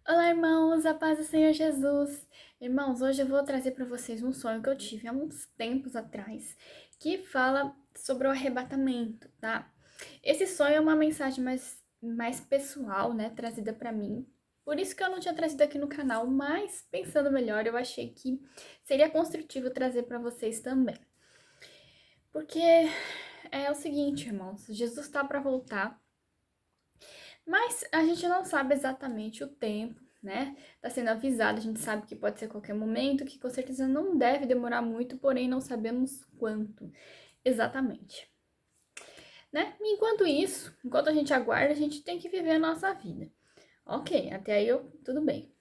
Olá, irmãos, a paz do Senhor Jesus. Irmãos, hoje eu vou trazer para vocês um sonho que eu tive há uns tempos atrás, que fala sobre o arrebatamento, tá? Esse sonho é uma mensagem mais pessoal, né, trazida para mim. Por isso que eu não tinha trazido aqui no canal, mas pensando melhor, eu achei que seria construtivo trazer para vocês também. Porque é o seguinte, irmãos, Jesus está para voltar. Mas a gente não sabe exatamente o tempo, né? Tá sendo avisado, a gente sabe que pode ser qualquer momento, que com certeza não deve demorar muito, porém não sabemos quanto exatamente, né? Enquanto isso, enquanto a gente aguarda, a gente tem que viver a nossa vida. Ok, até aí tudo bem.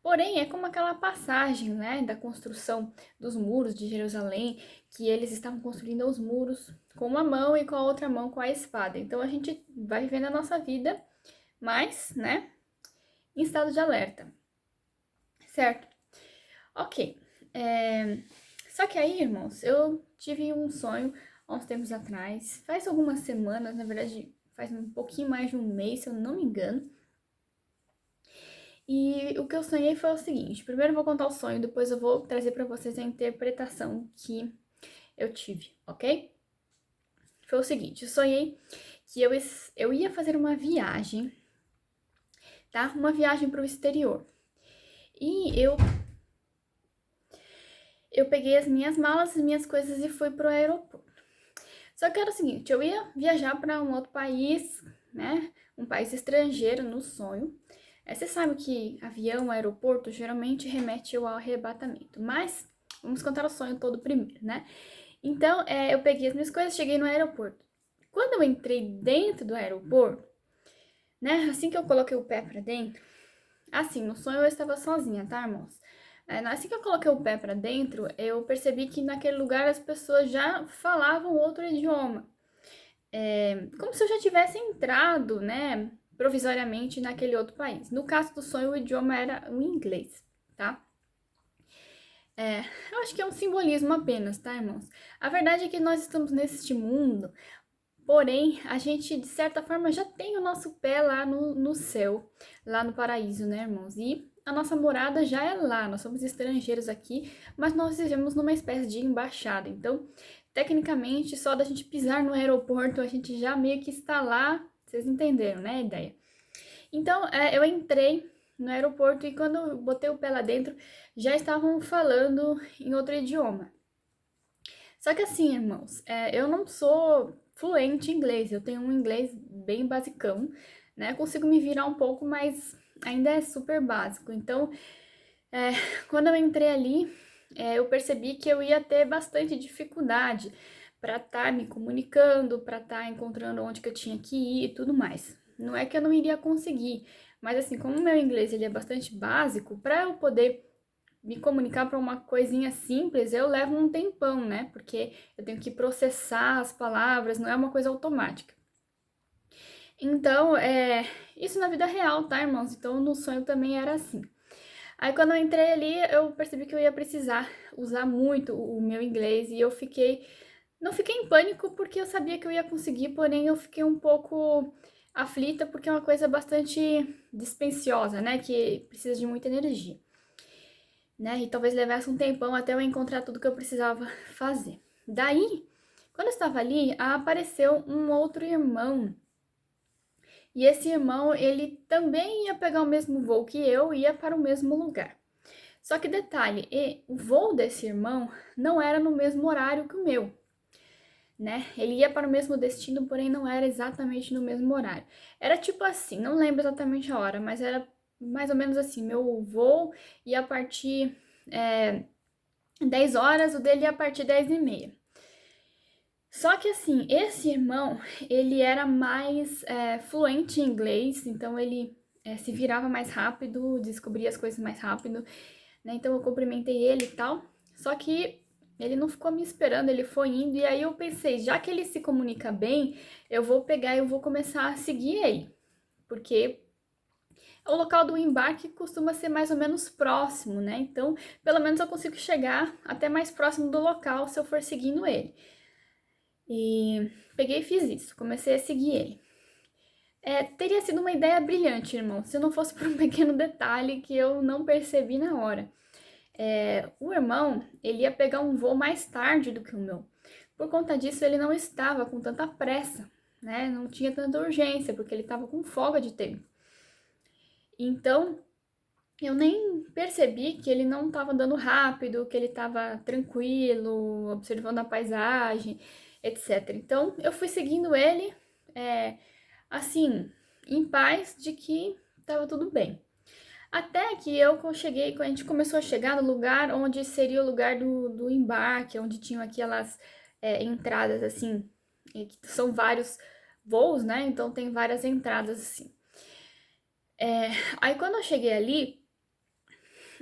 Porém, é como aquela passagem, né, da construção dos muros de Jerusalém, que eles estavam construindo os muros com uma mão e com a outra mão com a espada. Então a gente vai vivendo a nossa vida, mas, né, em estado de alerta, certo? Ok. Só que aí, irmãos, eu tive um sonho há uns tempos atrás, faz algumas semanas, na verdade, faz um pouquinho mais de um mês, se eu não me engano. E o que eu sonhei foi o seguinte: primeiro eu vou contar o sonho, depois eu vou trazer para vocês a interpretação que eu tive, ok? Foi o seguinte: eu sonhei que eu ia fazer uma viagem, tá? Uma viagem para o exterior. E eu peguei as minhas malas, as minhas coisas e fui pro aeroporto. Só que era o seguinte, eu ia viajar para um outro país, né? Um país estrangeiro no sonho. Você sabe que avião, aeroporto, geralmente remete ao arrebatamento. Mas vamos contar o sonho todo primeiro, né? Então, eu peguei as minhas coisas, cheguei no aeroporto. Quando eu entrei dentro do aeroporto, né? Assim que eu coloquei o pé para dentro, assim, no sonho eu estava sozinha, tá, irmãos? Assim que eu coloquei o pé para dentro, eu percebi que naquele lugar as pessoas já falavam outro idioma. Como se eu já tivesse entrado, né, provisoriamente naquele outro país. No caso do sonho, o idioma era o inglês, tá? Eu acho que é um simbolismo apenas, tá, irmãos? A verdade é que nós estamos neste mundo, porém, a gente, de certa forma, já tem o nosso pé lá no céu, lá no paraíso, né, irmãos? E a nossa morada já é lá, nós somos estrangeiros aqui, mas nós vivemos numa espécie de embaixada. Então, tecnicamente, só da gente pisar no aeroporto, a gente já meio que está lá, vocês entenderam, né, a ideia? Então, eu entrei no aeroporto e quando eu botei o pé lá dentro, já estavam falando em outro idioma. Só que assim, irmãos, eu não sou fluente em inglês, eu tenho um inglês bem basicão, né? Consigo me virar um pouco, mas ainda é super básico. Então, é, quando eu entrei ali, eu percebi que eu ia ter bastante dificuldade para estar me comunicando, para estar encontrando onde que eu tinha que ir e tudo mais. Não é que eu não iria conseguir, mas assim, como o meu inglês ele é bastante básico, para eu poder me comunicar para uma coisinha simples, eu levo um tempão, né? Porque eu tenho que processar as palavras, não é uma coisa automática. Então, isso na vida real, tá, irmãos? Então, no sonho também era assim. Aí, quando eu entrei ali, eu percebi que eu ia precisar usar muito o meu inglês e eu fiquei. Não fiquei em pânico porque eu sabia que eu ia conseguir, porém eu fiquei um pouco aflita porque é uma coisa bastante dispendiosa, né? Que precisa de muita energia, né? E talvez levasse um tempão até eu encontrar tudo que eu precisava fazer. Daí, quando eu estava ali, apareceu um outro irmão. E esse irmão, ele também ia pegar o mesmo voo que eu, ia para o mesmo lugar. Só que detalhe, o voo desse irmão não era no mesmo horário que o meu, né? Ele ia para o mesmo destino, porém não era exatamente no mesmo horário. Era tipo assim, não lembro exatamente a hora, mas era mais ou menos assim, meu voo ia partir 10 horas, o dele ia partir 10h30. Só que assim, esse irmão, ele era mais fluente em inglês, então ele se virava mais rápido, descobria as coisas mais rápido, né? Então eu cumprimentei ele e tal. Só que ele não ficou me esperando, ele foi indo, e aí eu pensei, já que ele se comunica bem, eu vou pegar e eu vou começar a seguir ele. Porque o local do embarque costuma ser mais ou menos próximo, né? Então, pelo menos eu consigo chegar até mais próximo do local se eu for seguindo ele. E peguei e fiz isso, comecei a seguir ele. Teria sido uma ideia brilhante, irmão, se não fosse por um pequeno detalhe que eu não percebi na hora. O irmão, ele ia pegar um voo mais tarde do que o meu. Por conta disso, ele não estava com tanta pressa, né? Não tinha tanta urgência, porque ele estava com folga de tempo. Então, eu nem percebi que ele não estava andando rápido, que ele estava tranquilo, observando a paisagem, etc. Então, eu fui seguindo ele, assim, em paz de que estava tudo bem. Até que quando a gente começou a chegar no lugar onde seria o lugar do embarque, onde tinham aquelas entradas, assim, que são vários voos, né? Então tem várias entradas, assim. Aí quando eu cheguei ali,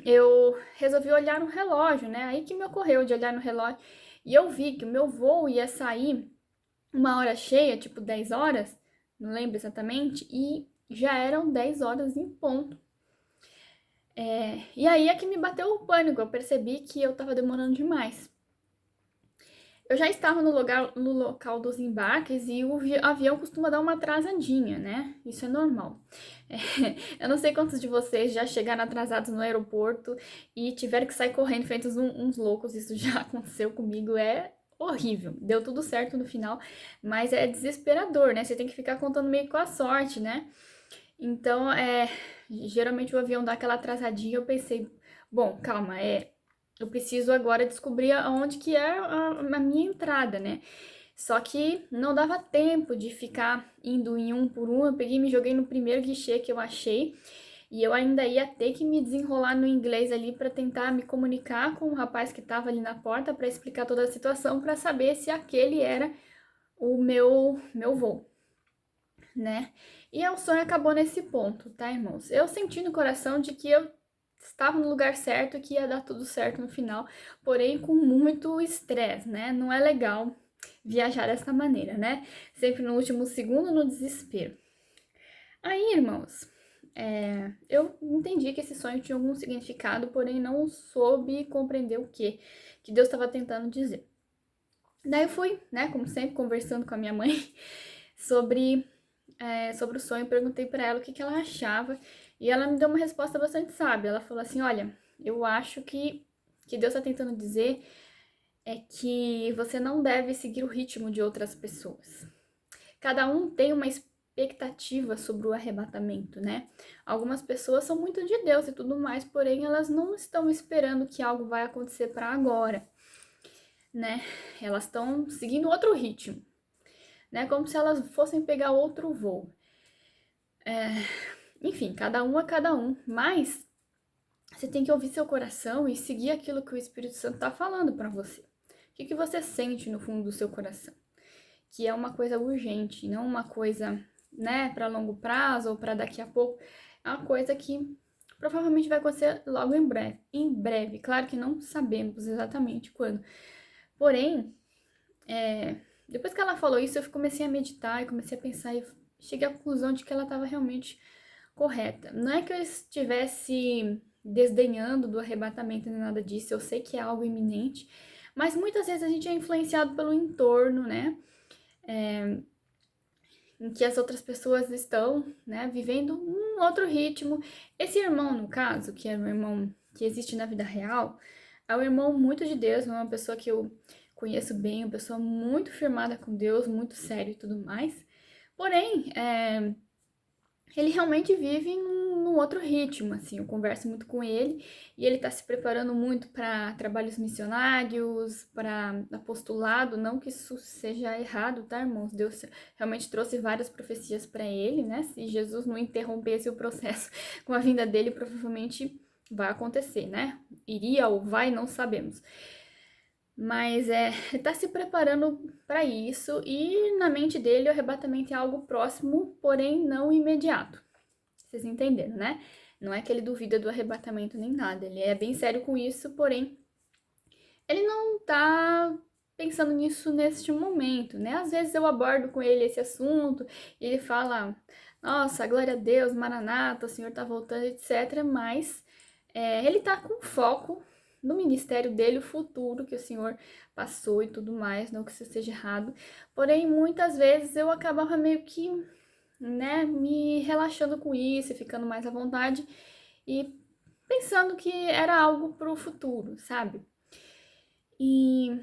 eu resolvi olhar no relógio, né? Aí que me ocorreu de olhar no relógio e eu vi que o meu voo ia sair uma hora cheia, tipo 10 horas, não lembro exatamente, e já eram 10 horas em ponto. E aí é que me bateu o pânico, eu percebi que eu tava demorando demais. Eu já estava no local dos embarques e o avião costuma dar uma atrasadinha, né? Isso é normal. Eu não sei quantos de vocês já chegaram atrasados no aeroporto e tiveram que sair correndo feitos uns loucos. Isso já aconteceu comigo, é horrível. Deu tudo certo no final, mas é desesperador, né? Você tem que ficar contando meio com a sorte, né? Então, geralmente o avião dá aquela atrasadinha, eu pensei, bom, calma, eu preciso agora descobrir aonde que é a minha entrada, né? Só que não dava tempo de ficar indo em um por um, eu peguei e me joguei no primeiro guichê que eu achei, e eu ainda ia ter que me desenrolar no inglês ali para tentar me comunicar com o rapaz que estava ali na porta para explicar toda a situação, para saber se aquele era o meu voo, né? E o sonho acabou nesse ponto, tá, irmãos? Eu senti no coração de que eu estava no lugar certo, que ia dar tudo certo no final, porém com muito estresse, né? Não é legal viajar dessa maneira, né? Sempre no último segundo, no desespero. Aí, irmãos, eu entendi que esse sonho tinha algum significado, porém não soube compreender o que Deus estava tentando dizer. Daí eu fui, né, como sempre, conversando com a minha mãe sobre o sonho, perguntei para ela o que ela achava e ela me deu uma resposta bastante sábia. Ela falou assim: olha, eu acho que Deus está tentando dizer que você não deve seguir o ritmo de outras pessoas. Cada um tem uma expectativa sobre o arrebatamento, né? Algumas pessoas são muito de Deus e tudo mais, porém elas não estão esperando que algo vai acontecer para agora, né? Elas estão seguindo outro ritmo, né? Como se elas fossem pegar outro voo. Enfim, cada um é cada um, mas você tem que ouvir seu coração e seguir aquilo que o Espírito Santo está falando para você. O que você sente no fundo do seu coração? Que é uma coisa urgente, não uma coisa, né, para longo prazo ou para daqui a pouco. É uma coisa que provavelmente vai acontecer logo em breve. Em breve, claro que não sabemos exatamente quando. Porém, depois que ela falou isso, eu comecei a meditar e comecei a pensar e cheguei à conclusão de que ela estava realmente correta. Não é que eu estivesse desdenhando do arrebatamento nem nada disso, eu sei que é algo iminente, mas muitas vezes a gente é influenciado pelo entorno, né? Em que as outras pessoas estão, né, vivendo um outro ritmo. Esse irmão, no caso, que é um irmão que existe na vida real, é um irmão muito de Deus, é uma pessoa que eu conheço bem, uma pessoa muito firmada com Deus, muito sério e tudo mais. Porém, ele realmente vive num outro ritmo, assim, eu converso muito com ele e ele tá se preparando muito para trabalhos missionários, para apostolado, não que isso seja errado, tá, irmãos? Deus realmente trouxe várias profecias para ele, né? Se Jesus não interrompesse o processo com a vinda dele, provavelmente vai acontecer, né? Iria ou vai, não sabemos. Mas ele tá se preparando para isso e na mente dele o arrebatamento é algo próximo, porém não imediato. Vocês entenderam, né? Não é que ele duvida do arrebatamento nem nada. Ele é bem sério com isso, porém ele não tá pensando nisso neste momento, né? Às vezes eu abordo com ele esse assunto e ele fala: nossa, glória a Deus, Maranata, o Senhor tá voltando, etc. Mas ele tá com foco no ministério dele, o futuro que o Senhor passou e tudo mais, não que isso seja errado. Porém, muitas vezes eu acabava meio que né, me relaxando com isso, ficando mais à vontade e pensando que era algo pro futuro, sabe? E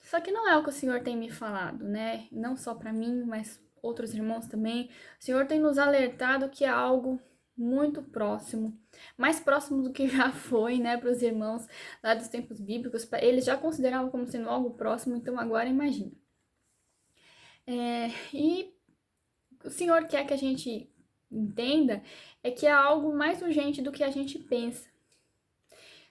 só que não é o que o Senhor tem me falado, né? Não só pra mim, mas outros irmãos também. O Senhor tem nos alertado que é algo muito próximo, mais próximo do que já foi, né, para os irmãos lá dos tempos bíblicos. Eles já consideravam como sendo algo próximo, então agora imagina. E o Senhor quer que a gente entenda é que é algo mais urgente do que a gente pensa,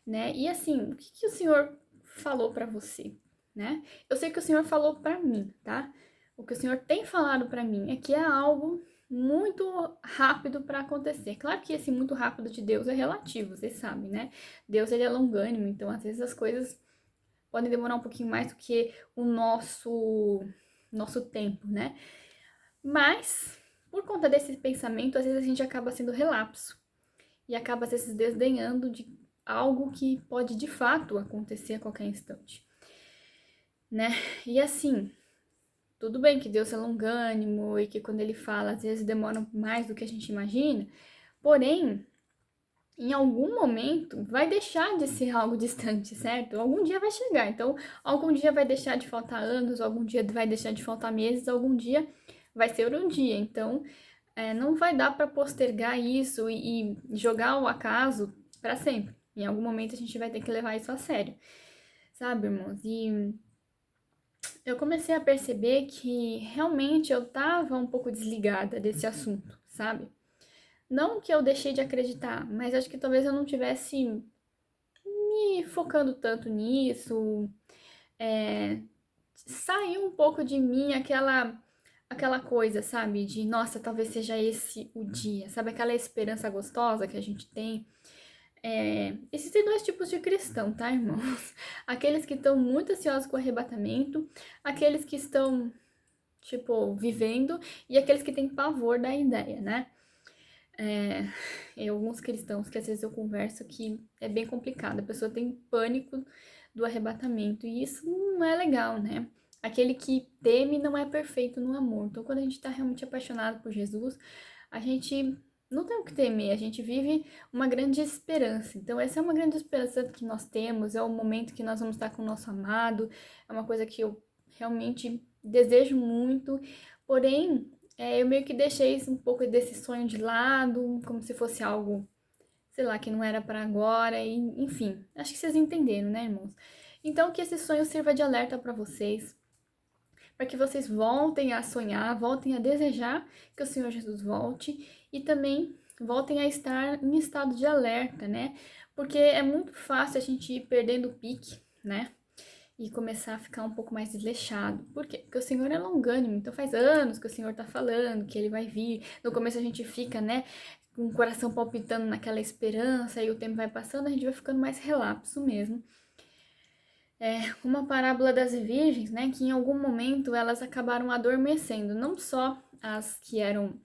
né? E assim, o que o Senhor falou para você, né? Eu sei que o Senhor falou para mim, tá? O que o Senhor tem falado para mim é que é algo muito rápido para acontecer. Claro que esse muito rápido de Deus é relativo, vocês sabem, né? Deus, ele é longânimo, então às vezes as coisas podem demorar um pouquinho mais do que o nosso tempo, né? Mas por conta desse pensamento, às vezes a gente acaba sendo relapso e acaba se desdenhando de algo que pode de fato acontecer a qualquer instante, né? E assim, tudo bem que Deus é longânimo e que quando ele fala, às vezes demora mais do que a gente imagina, porém, em algum momento vai deixar de ser algo distante, certo? Algum dia vai chegar. Então, algum dia vai deixar de faltar anos, algum dia vai deixar de faltar meses, algum dia vai ser um dia. Então, não vai dar para postergar isso e jogar o acaso para sempre. Em algum momento a gente vai ter que levar isso a sério, sabe, irmãos? E eu comecei a perceber que realmente eu tava um pouco desligada desse assunto, sabe? Não que eu deixei de acreditar, mas acho que talvez eu não tivesse me focando tanto nisso. Saiu um pouco de mim aquela coisa, sabe? De, nossa, talvez seja esse o dia, sabe? Aquela esperança gostosa que a gente tem. Existem dois tipos de cristão, tá, irmãos? Aqueles que estão muito ansiosos com o arrebatamento, aqueles que estão, tipo, vivendo, e aqueles que têm pavor da ideia, né? E alguns cristãos que às vezes eu converso que é bem complicado, a pessoa tem pânico do arrebatamento, e isso não é legal, né? Aquele que teme não é perfeito no amor. Então, quando a gente tá realmente apaixonado por Jesus, a gente não tem o que temer, a gente vive uma grande esperança. Então, essa é uma grande esperança que nós temos, é o momento que nós vamos estar com o nosso amado, é uma coisa que eu realmente desejo muito, porém, eu meio que deixei um pouco desse sonho de lado, como se fosse algo, sei lá, que não era para agora, e enfim, acho que vocês entenderam, né, irmãos? Então, que esse sonho sirva de alerta para vocês, para que vocês voltem a sonhar, voltem a desejar que o Senhor Jesus volte e também voltem a estar em estado de alerta, né? Porque é muito fácil a gente ir perdendo o pique, né? E começar a ficar um pouco mais desleixado. Por quê? Porque o Senhor é longânimo, então faz anos que o Senhor tá falando que ele vai vir. No começo a gente fica, né, com o coração palpitando naquela esperança, e o tempo vai passando, a gente vai ficando mais relapso mesmo. Uma parábola das virgens, né, que em algum momento elas acabaram adormecendo, não só as que eram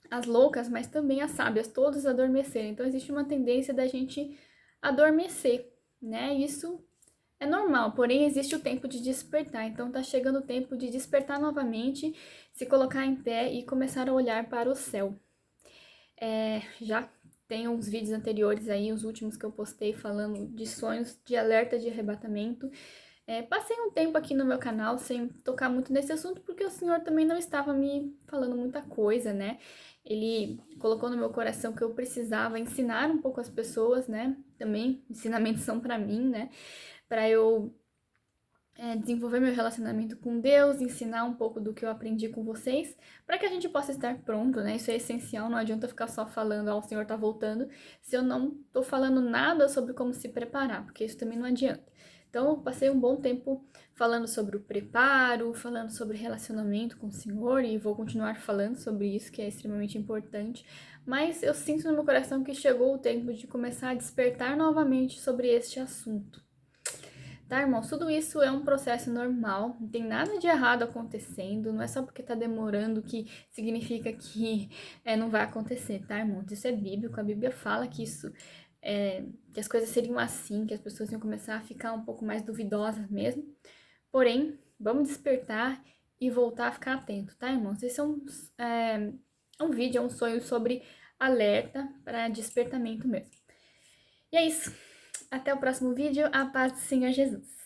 as loucas, mas também as sábias, todas adormeceram. Então existe uma tendência da gente adormecer, né? Isso é normal, porém existe o tempo de despertar. Então tá chegando o tempo de despertar novamente, se colocar em pé e começar a olhar para o céu. Já tem uns vídeos anteriores aí, os últimos que eu postei falando de sonhos de alerta de arrebatamento. Passei um tempo aqui no meu canal sem tocar muito nesse assunto, porque o Senhor também não estava me falando muita coisa, né? Ele colocou no meu coração que eu precisava ensinar um pouco as pessoas, né? Também ensinamentos são para mim, né? Para eu desenvolver meu relacionamento com Deus, ensinar um pouco do que eu aprendi com vocês, para que a gente possa estar pronto, né? Isso é essencial, não adianta ficar só falando, o Senhor tá voltando, se eu não tô falando nada sobre como se preparar, porque isso também não adianta. Então, eu passei um bom tempo falando sobre o preparo, falando sobre relacionamento com o Senhor, e vou continuar falando sobre isso, que é extremamente importante, mas eu sinto no meu coração que chegou o tempo de começar a despertar novamente sobre este assunto. Tá, irmãos? Tudo isso é um processo normal, não tem nada de errado acontecendo, não é só porque tá demorando que significa que não vai acontecer, tá, irmãos? Isso é bíblico, a Bíblia fala que que as coisas seriam assim, que as pessoas iam começar a ficar um pouco mais duvidosas mesmo. Porém, vamos despertar e voltar a ficar atento, tá, irmãos? Esse é um vídeo, é um sonho sobre alerta para despertamento mesmo. E é isso. Até o próximo vídeo. A paz do Senhor Jesus.